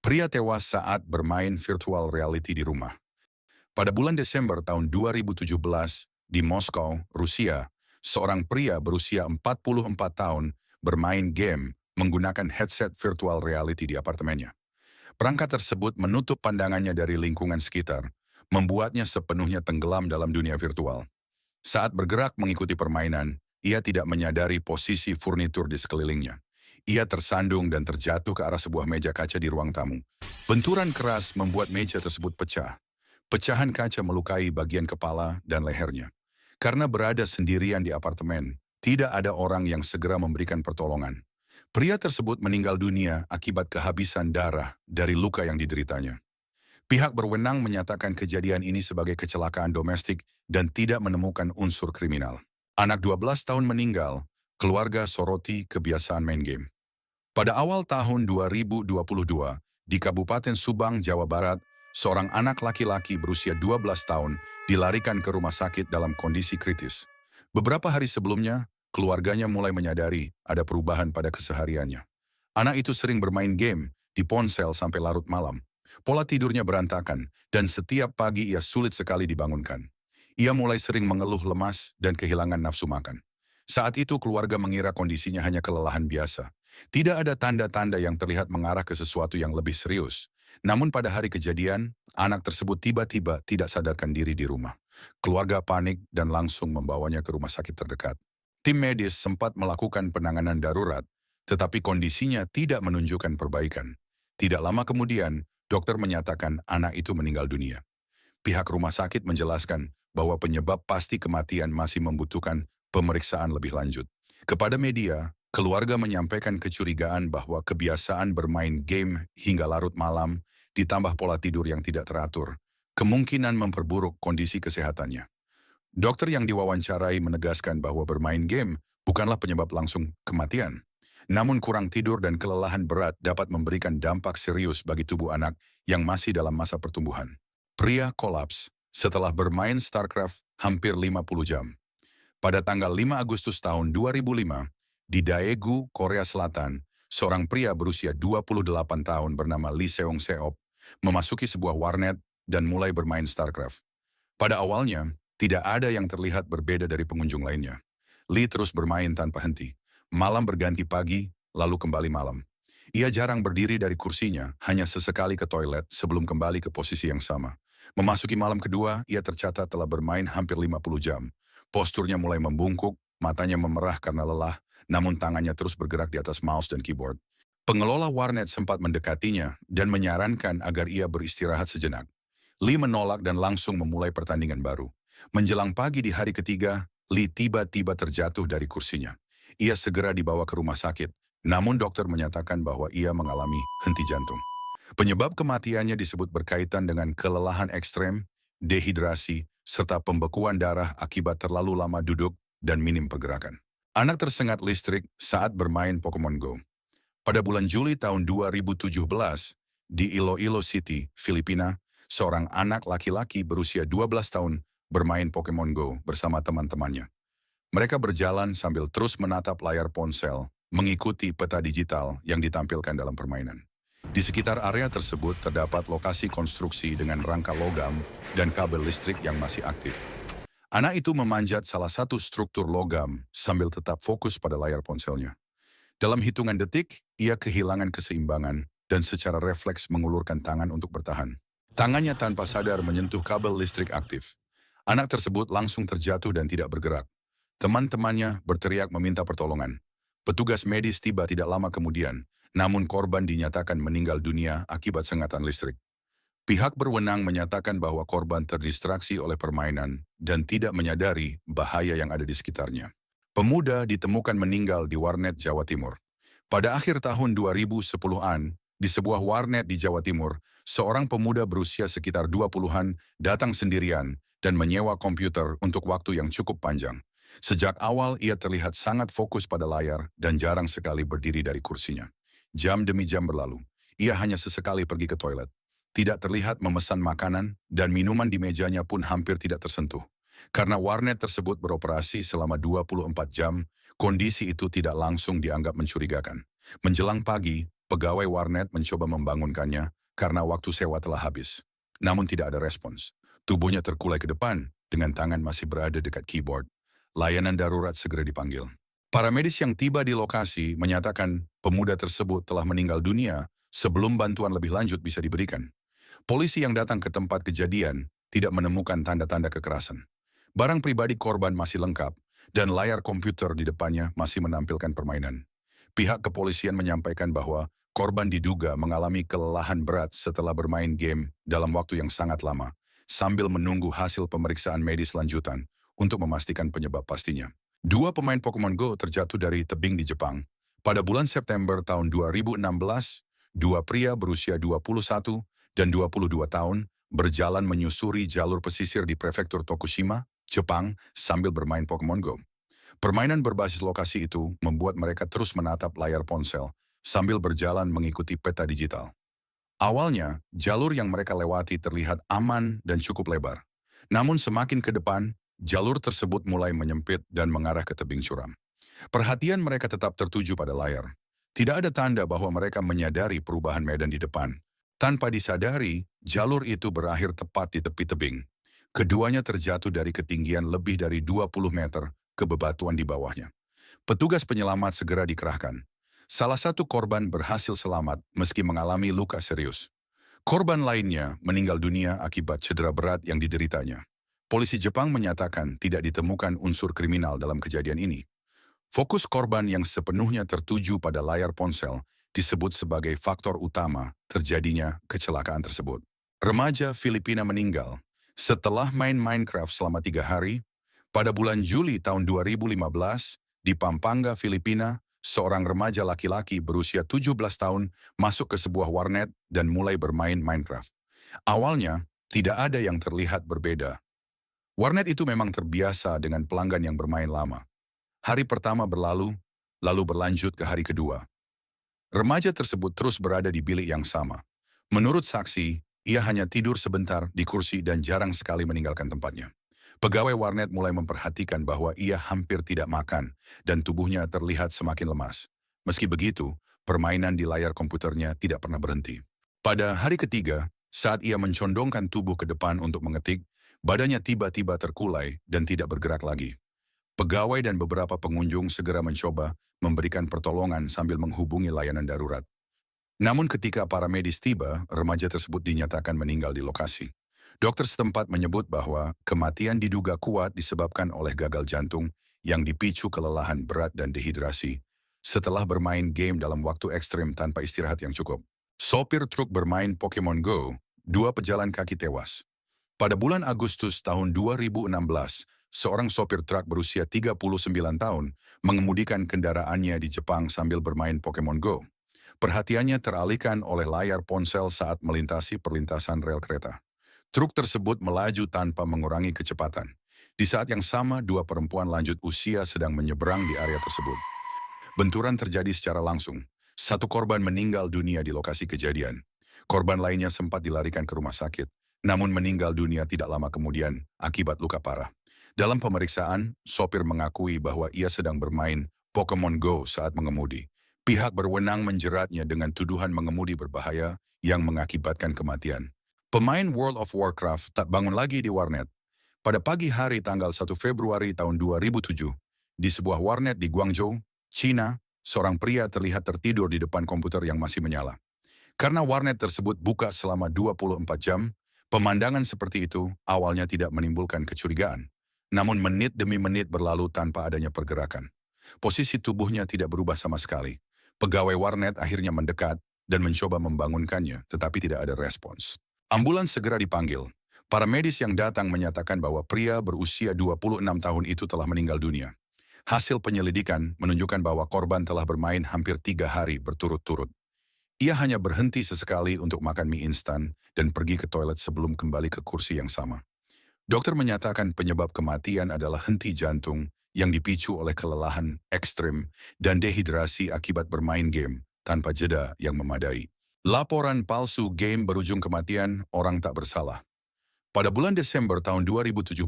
Pria tewas saat bermain virtual reality di rumah. Pada bulan Desember tahun 2017 di Moskow, Rusia, seorang pria berusia 44 tahun bermain game menggunakan headset virtual reality di apartemennya. Perangkat tersebut menutup pandangannya dari lingkungan sekitar, membuatnya sepenuhnya tenggelam dalam dunia virtual. Saat bergerak mengikuti permainan, ia tidak menyadari posisi furnitur di sekelilingnya. Ia tersandung dan terjatuh ke arah sebuah meja kaca di ruang tamu. Benturan keras membuat meja tersebut pecah. Pecahan kaca melukai bagian kepala dan lehernya. Karena berada sendirian di apartemen, tidak ada orang yang segera memberikan pertolongan. Pria tersebut meninggal dunia akibat kehabisan darah dari luka yang dideritanya. Pihak berwenang menyatakan kejadian ini sebagai kecelakaan domestik dan tidak menemukan unsur kriminal. Anak 12 tahun meninggal, keluarga soroti kebiasaan main game. Pada awal tahun 2022, di Kabupaten Subang, Jawa Barat, seorang anak laki-laki berusia 12 tahun dilarikan ke rumah sakit dalam kondisi kritis. Beberapa hari sebelumnya, keluarganya mulai menyadari ada perubahan pada kesehariannya. Anak itu sering bermain game di ponsel sampai larut malam. Pola tidurnya berantakan, dan setiap pagi ia sulit sekali dibangunkan. Ia mulai sering mengeluh lemas dan kehilangan nafsu makan. Saat itu keluarga mengira kondisinya hanya kelelahan biasa. Tidak ada tanda-tanda yang terlihat mengarah ke sesuatu yang lebih serius. Namun pada hari kejadian, anak tersebut tiba-tiba tidak sadarkan diri di rumah. Keluarga panik dan langsung membawanya ke rumah sakit terdekat. Tim medis sempat melakukan penanganan darurat, tetapi kondisinya tidak menunjukkan perbaikan. Tidak lama kemudian, dokter menyatakan anak itu meninggal dunia. Pihak rumah sakit menjelaskan bahwa penyebab pasti kematian masih membutuhkan pemeriksaan lebih lanjut. Kepada media, keluarga menyampaikan kecurigaan bahwa kebiasaan bermain game hingga larut malam, ditambah pola tidur yang tidak teratur, kemungkinan memperburuk kondisi kesehatannya. Dokter yang diwawancarai menegaskan bahwa bermain game bukanlah penyebab langsung kematian. Namun kurang tidur dan kelelahan berat dapat memberikan dampak serius bagi tubuh anak yang masih dalam masa pertumbuhan. Pria kolaps setelah bermain StarCraft hampir 50 jam. Pada tanggal 5 Agustus tahun 2005, di Daegu, Korea Selatan, seorang pria berusia 28 tahun bernama Lee Seong-seop memasuki sebuah warnet dan mulai bermain StarCraft. Pada awalnya, tidak ada yang terlihat berbeda dari pengunjung lainnya. Lee terus bermain tanpa henti. Malam berganti pagi, lalu kembali malam. Ia jarang berdiri dari kursinya, hanya sesekali ke toilet sebelum kembali ke posisi yang sama. Memasuki malam kedua, ia tercatat telah bermain hampir 50 jam. Posturnya mulai membungkuk, matanya memerah karena lelah, namun tangannya terus bergerak di atas mouse dan keyboard. Pengelola warnet sempat mendekatinya dan menyarankan agar ia beristirahat sejenak. Lee menolak dan langsung memulai pertandingan baru. Menjelang pagi di hari ketiga, Lee tiba-tiba terjatuh dari kursinya. Ia segera dibawa ke rumah sakit, namun dokter menyatakan bahwa ia mengalami henti jantung. Penyebab kematiannya disebut berkaitan dengan kelelahan ekstrem, dehidrasi, serta pembekuan darah akibat terlalu lama duduk dan minim pergerakan. Anak tersengat listrik saat bermain Pokemon Go. Pada bulan Juli tahun 2017, di Iloilo City, Filipina, seorang anak laki-laki berusia 12 tahun bermain Pokemon Go bersama teman-temannya. Mereka berjalan sambil terus menatap layar ponsel, mengikuti peta digital yang ditampilkan dalam permainan. Di sekitar area tersebut terdapat lokasi konstruksi dengan rangka logam dan kabel listrik yang masih aktif. Anak itu memanjat salah satu struktur logam sambil tetap fokus pada layar ponselnya. Dalam hitungan detik, ia kehilangan keseimbangan dan secara refleks mengulurkan tangan untuk bertahan. Tangannya tanpa sadar menyentuh kabel listrik aktif. Anak tersebut langsung terjatuh dan tidak bergerak. Teman-temannya berteriak meminta pertolongan. Petugas medis tiba tidak lama kemudian, namun korban dinyatakan meninggal dunia akibat sengatan listrik. Pihak berwenang menyatakan bahwa korban terdistraksi oleh permainan dan tidak menyadari bahaya yang ada di sekitarnya. Pemuda ditemukan meninggal di warnet Jawa Timur. Pada akhir tahun 2010-an, di sebuah warnet di Jawa Timur, seorang pemuda berusia sekitar 20-an datang sendirian dan menyewa komputer untuk waktu yang cukup panjang. Sejak awal ia terlihat sangat fokus pada layar dan jarang sekali berdiri dari kursinya. Jam demi jam berlalu, ia hanya sesekali pergi ke toilet. Tidak terlihat memesan makanan dan minuman di mejanya pun hampir tidak tersentuh. Karena warnet tersebut beroperasi selama 24 jam, kondisi itu tidak langsung dianggap mencurigakan. Menjelang pagi, Pegawai warnet mencoba membangunkannya karena waktu sewa telah habis. Namun tidak ada respons. Tubuhnya terkulai ke depan dengan tangan masih berada dekat keyboard. Layanan darurat segera dipanggil. Para medis yang tiba di lokasi menyatakan pemuda tersebut telah meninggal dunia sebelum bantuan lebih lanjut bisa diberikan. Polisi yang datang ke tempat kejadian tidak menemukan tanda-tanda kekerasan. Barang pribadi korban masih lengkap dan layar komputer di depannya masih menampilkan permainan. Pihak kepolisian menyampaikan bahwa korban diduga mengalami kelelahan berat setelah bermain game dalam waktu yang sangat lama, sambil menunggu hasil pemeriksaan medis lanjutan untuk memastikan penyebab pastinya. Dua pemain Pokemon Go terjatuh dari tebing di Jepang. Pada bulan September tahun 2016, dua pria berusia 21 dan 22 tahun berjalan menyusuri jalur pesisir di prefektur Tokushima, Jepang, sambil bermain Pokemon Go. Permainan berbasis lokasi itu membuat mereka terus menatap layar ponsel sambil berjalan mengikuti peta digital. Awalnya, jalur yang mereka lewati terlihat aman dan cukup lebar. Namun semakin ke depan, jalur tersebut mulai menyempit dan mengarah ke tebing curam. Perhatian mereka tetap tertuju pada layar. Tidak ada tanda bahwa mereka menyadari perubahan medan di depan. Tanpa disadari, jalur itu berakhir tepat di tepi tebing. Keduanya terjatuh dari ketinggian lebih dari 20 meter ke bebatuan di bawahnya. Petugas penyelamat segera dikerahkan. Salah satu korban berhasil selamat meski mengalami luka serius. Korban lainnya meninggal dunia akibat cedera berat yang dideritanya. Polisi Jepang menyatakan tidak ditemukan unsur kriminal dalam kejadian ini. Fokus korban yang sepenuhnya tertuju pada layar ponsel disebut sebagai faktor utama terjadinya kecelakaan tersebut. Remaja Filipina meninggal setelah main Minecraft selama 3 hari. Pada bulan Juli tahun 2015, di Pampanga, Filipina, seorang remaja laki-laki berusia 17 tahun masuk ke sebuah warnet dan mulai bermain Minecraft. Awalnya, tidak ada yang terlihat berbeda. Warnet itu memang terbiasa dengan pelanggan yang bermain lama. Hari pertama berlalu, lalu berlanjut ke hari kedua. Remaja tersebut terus berada di bilik yang sama. Menurut saksi, ia hanya tidur sebentar di kursi dan jarang sekali meninggalkan tempatnya. Pegawai warnet mulai memperhatikan bahwa ia hampir tidak makan dan tubuhnya terlihat semakin lemas. Meski begitu, permainan di layar komputernya tidak pernah berhenti. Pada hari ketiga, saat ia mencondongkan tubuh ke depan untuk mengetik, badannya tiba-tiba terkulai dan tidak bergerak lagi. Pegawai dan beberapa pengunjung segera mencoba memberikan pertolongan sambil menghubungi layanan darurat. Namun ketika para medis tiba, remaja tersebut dinyatakan meninggal di lokasi. Dokter setempat menyebut bahwa kematian diduga kuat disebabkan oleh gagal jantung yang dipicu kelelahan berat dan dehidrasi setelah bermain game dalam waktu ekstrim tanpa istirahat yang cukup. Sopir truk bermain Pokemon Go, dua pejalan kaki tewas. Pada bulan Agustus tahun 2016, seorang sopir truk berusia 39 tahun mengemudikan kendaraannya di Jepang sambil bermain Pokemon Go. Perhatiannya teralihkan oleh layar ponsel saat melintasi perlintasan rel kereta. Truk tersebut melaju tanpa mengurangi kecepatan. Di saat yang sama, dua perempuan lanjut usia sedang menyeberang di area tersebut. Benturan terjadi secara langsung. Satu korban meninggal dunia di lokasi kejadian. Korban lainnya sempat dilarikan ke rumah sakit, namun meninggal dunia tidak lama kemudian akibat luka parah. Dalam pemeriksaan, sopir mengakui bahwa ia sedang bermain Pokemon Go saat mengemudi. Pihak berwenang menjeratnya dengan tuduhan mengemudi berbahaya yang mengakibatkan kematian. Pemain World of Warcraft tak bangun lagi di warnet. Pada pagi hari tanggal 1 Februari tahun 2007, di sebuah warnet di Guangzhou, China, seorang pria terlihat tertidur di depan komputer yang masih menyala. Karena warnet tersebut buka selama 24 jam, pemandangan seperti itu awalnya tidak menimbulkan kecurigaan. Namun menit demi menit berlalu tanpa adanya pergerakan. Posisi tubuhnya tidak berubah sama sekali. Pegawai warnet akhirnya mendekat dan mencoba membangunkannya, tetapi tidak ada respons. Ambulans segera dipanggil. Para medis yang datang menyatakan bahwa pria berusia 26 tahun itu telah meninggal dunia. Hasil penyelidikan menunjukkan bahwa korban telah bermain hampir 3 hari berturut-turut. Ia hanya berhenti sesekali untuk makan mie instan dan pergi ke toilet sebelum kembali ke kursi yang sama. Dokter menyatakan penyebab kematian adalah henti jantung yang dipicu oleh kelelahan ekstrim dan dehidrasi akibat bermain game tanpa jeda yang memadai. Laporan palsu game berujung kematian orang tak bersalah. Pada bulan Desember tahun 2017,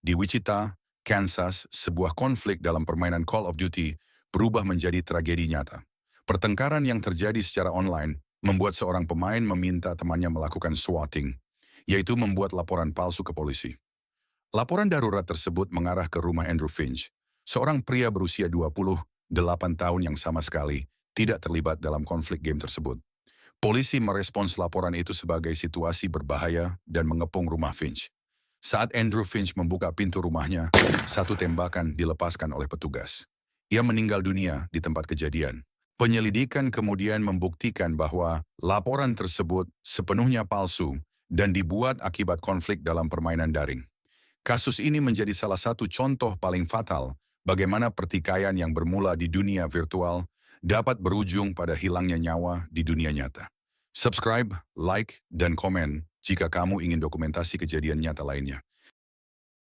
di Wichita, Kansas, sebuah konflik dalam permainan Call of Duty berubah menjadi tragedi nyata. Pertengkaran yang terjadi secara online membuat seorang pemain meminta temannya melakukan swatting, yaitu membuat laporan palsu ke polisi. Laporan darurat tersebut mengarah ke rumah Andrew Finch, seorang pria berusia 28 tahun yang sama sekali tidak terlibat dalam konflik game tersebut. Polisi merespons laporan itu sebagai situasi berbahaya dan mengepung rumah Finch. Saat Andrew Finch membuka pintu rumahnya, satu tembakan dilepaskan oleh petugas. Ia meninggal dunia di tempat kejadian. Penyelidikan kemudian membuktikan bahwa laporan tersebut sepenuhnya palsu dan dibuat akibat konflik dalam permainan daring. Kasus ini menjadi salah satu contoh paling fatal bagaimana pertikaian yang bermula di dunia virtual dapat berujung pada hilangnya nyawa di dunia nyata. Subscribe, like, dan komen jika kamu ingin dokumentasi kejadian nyata lainnya.